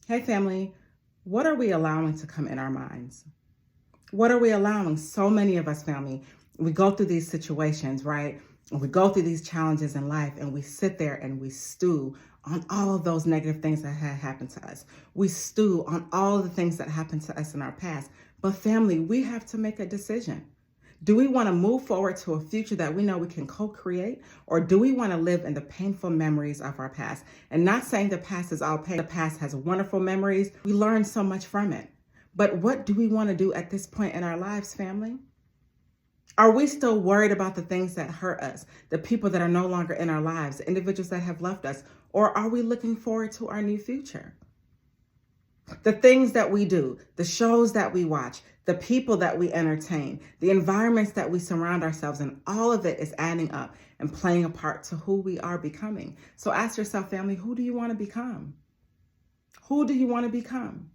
Hey family, what are we allowing to come in our minds? What are we allowing? So many of us, family, we go through these situations, right? We go through these challenges in life and we sit there and we stew on all of those negative things that had happened to us. We stew on all of the things that happened to us in our past. But family, we have to make a decision. Do we want to move forward to a future that we know we can co-create, or do we want to live in the painful memories of our past? And not saying the past is all pain. The past has wonderful memories. We learn so much from it. But what do we want to do at this point in our lives, family? Are we still worried about the things that hurt us, the people that are no longer in our lives, the individuals that have left us, or are we looking forward to our new future? The things that we do, the shows that we watch, the people that we entertain, the environments that we surround ourselves in, all of it is adding up and playing a part to who we are becoming. So ask yourself, family, who do you want to become? Who do you want to become?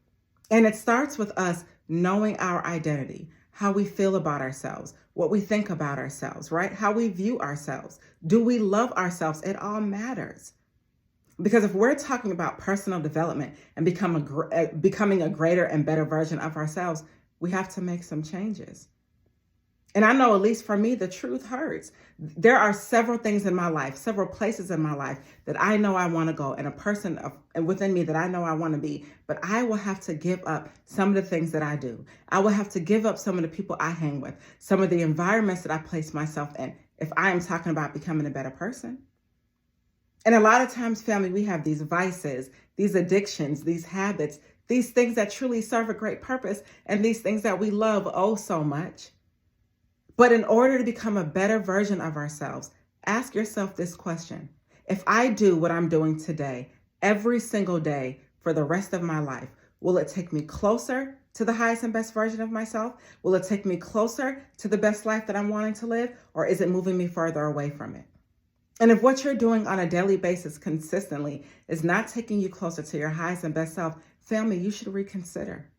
And it starts with us knowing our identity, how we feel about ourselves, what we think about ourselves, right? How we view ourselves. Do we love ourselves? It all matters. Because if we're talking about personal development and becoming a greater and better version of ourselves, we have to make some changes. And I know, at least for me, the truth hurts. There are several things in my life, several places in my life that I know I want to go, and a person within me that I know I want to be, but I will have to give up some of the things that I do. I will have to give up some of the people I hang with, some of the environments that I place myself in, if I am talking about becoming a better person. And a lot of times, family, we have these vices, these addictions, these habits, these things that truly serve a great purpose, and these things that we love oh so much. But in order to become a better version of ourselves, ask yourself this question. If I do what I'm doing today, every single day for the rest of my life, will it take me closer to the highest and best version of myself? Will it take me closer to the best life that I'm wanting to live? Or is it moving me further away from it? And if what you're doing on a daily basis consistently is not taking you closer to your highest and best self, family, you should reconsider.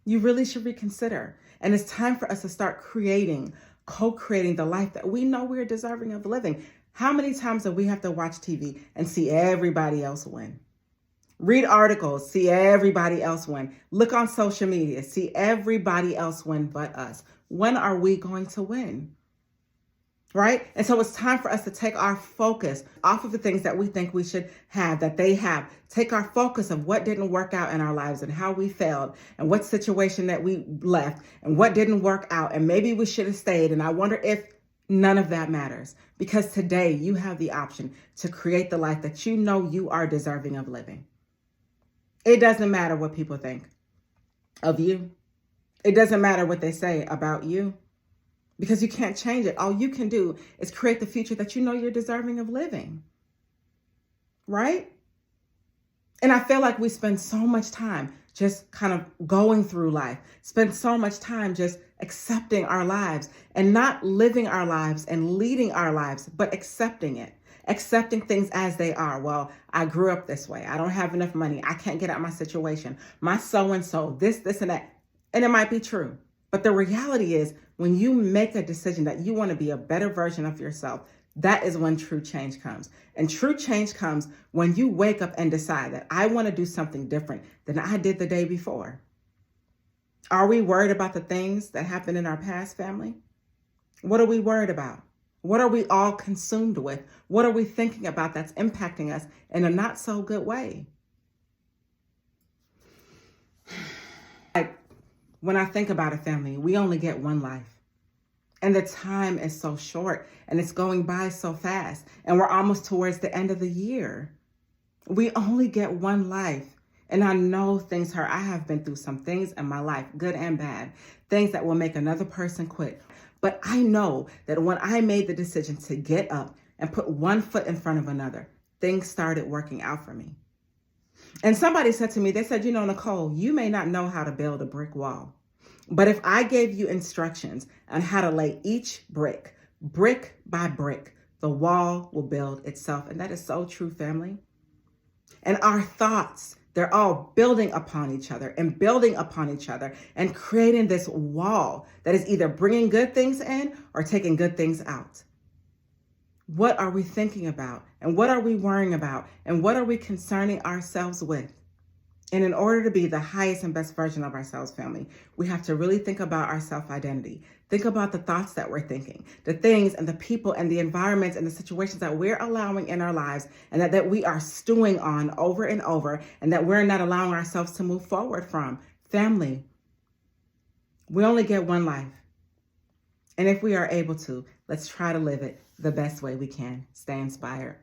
You really should reconsider. And it's time for us to start co-creating the life that we know we're deserving of living. How many times do we have to watch TV and see everybody else win? Read articles, see everybody else win. Look on social media, see everybody else win but us. When are we going to win? Right? And so it's time for us to take our focus off of the things that we think we should have, that they have. Take our focus of what didn't work out in our lives and how we failed and what situation that we left and what didn't work out. And maybe we should have stayed. And I wonder if none of that matters, because today you have the option to create the life that you know you are deserving of living. It doesn't matter what people think of you. It doesn't matter what they say about you. Because you can't change it. All you can do is create the future that you know you're deserving of living. Right? And I feel like we spend so much time just kind of going through life, spend so much time just accepting our lives and not living our lives and leading our lives, but accepting it. Accepting things as they are. Well, I grew up this way. I don't have enough money. I can't get out of my situation. My so-and-so, this and that. And it might be true. But the reality is, when you make a decision that you want to be a better version of yourself, that is when true change comes. And true change comes when you wake up and decide that I want to do something different than I did the day before. Are we worried about the things that happened in our past, family? What are we worried about? What are we all consumed with? What are we thinking about that's impacting us in a not so good way? When I think about it, family, we only get one life. And the time is so short and it's going by so fast. And we're almost towards the end of the year. We only get one life. And I know things hurt. I have been through some things in my life, good and bad, things that will make another person quit. But I know that when I made the decision to get up and put one foot in front of another, things started working out for me. And somebody said to me, they said, Nicole, you may not know how to build a brick wall, but if I gave you instructions on how to lay each brick by brick, the wall will build itself. And that is so true, family. And our thoughts, they're all building upon each other and building upon each other and creating this wall that is either bringing good things in or taking good things out. What are we thinking about? And what are we worrying about? And what are we concerning ourselves with? And in order to be the highest and best version of ourselves, family, we have to really think about our self-identity. Think about the thoughts that we're thinking, the things and the people and the environments and the situations that we're allowing in our lives, and that we are stewing on over and over, and that we're not allowing ourselves to move forward from. Family, we only get one life. And if we are able to, let's try to live it the best way we can. Stay inspired.